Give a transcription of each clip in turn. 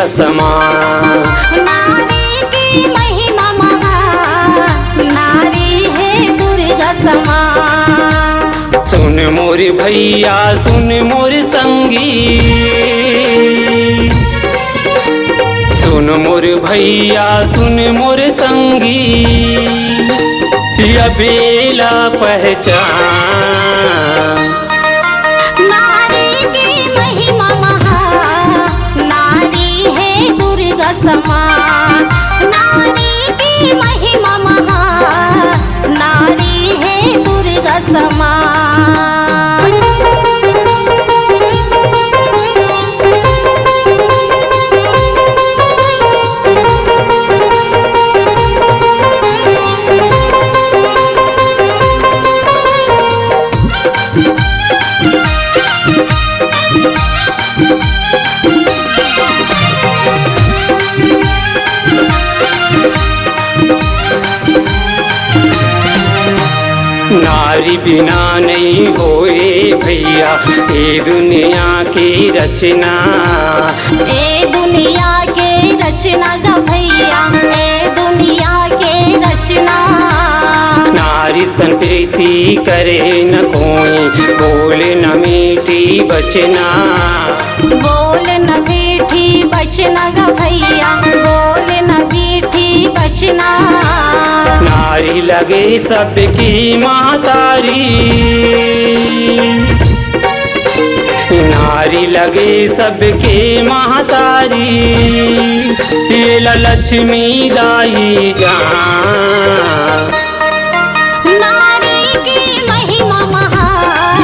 समान। नारी की महिमा महान, नारी है दुर्गा समान। सुन मोर भैया सुन मोर संगी, सुन मोर भैया सुन मोर संगी, यह बेला पहचान। नारी की महिमा महान, नारी है दुर्गा समान। नारी की महिमा महान, नारी है दुर्गा समान। नारी बिना नहीं होए भैया ये दुनिया की रचना। ए दुनिया के रचना गा भैया, ए दुनिया के रचना। नारी सन प्रीति करे न कोई, बोले न मीठी बचना। बोल न मीठी बचना गा भैया, बोल न मीठी बचना। नारी लगे सबकी महतारी, नारी लगे सबके महतारी, ये लक्ष्मी दाई जान। नारी की महिमा महान,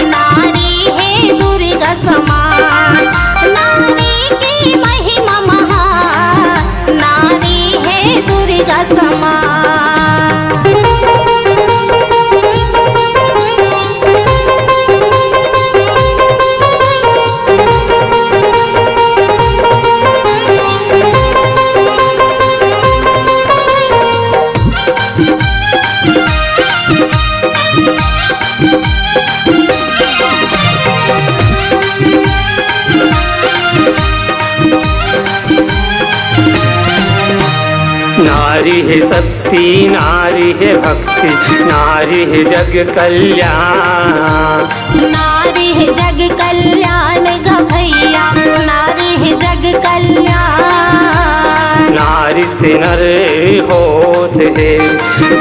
नारी है दुर्गा समान। नारी की महिमा महान, नारी है दुर्गा समान। नारी है शक्ति नारी है भक्ति, नारी है जग कल्याण। नारी है जग कल्याण गा भैया, नारी है जग कल्याण। नारी से नर होत है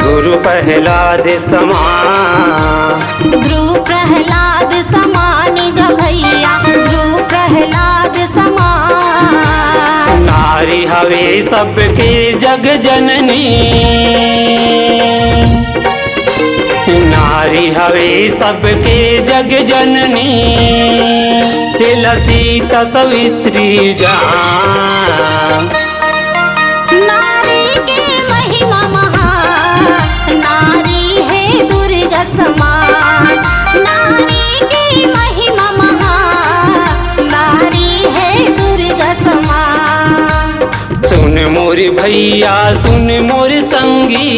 गुरु प्रहलाद समान। ध्रुव प्रहलाद समान गा भैया, ध्रुव प्रहलाद समान। नारी हवे सबके जग जननी, नारी हवे सबके जग जननी, सीता सवित्री जान। नारी की महिमा महान, नारी है दुर्गा समान। नारी की महिमा महान, नारी है दुर्गा समान। सुन मोर भैया सुन मोर संगी,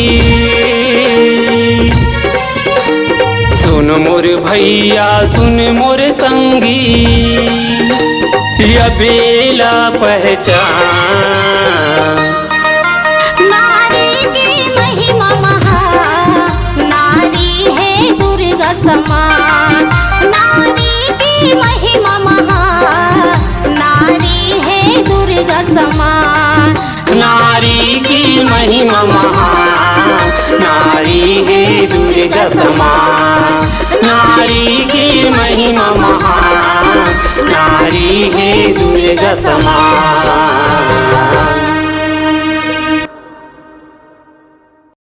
सुन मोर भैया सुन मोर संगी, यह बेला पहचान। नारी की महिमा महान, नारी है दुर्गा समान। नारी की महिमा महान, नारी है दुर्गा समान। नारी की महिमा महान, नारी है दुर्गा समान। नारी की महिमा महान, नारी है दुर्गा समान।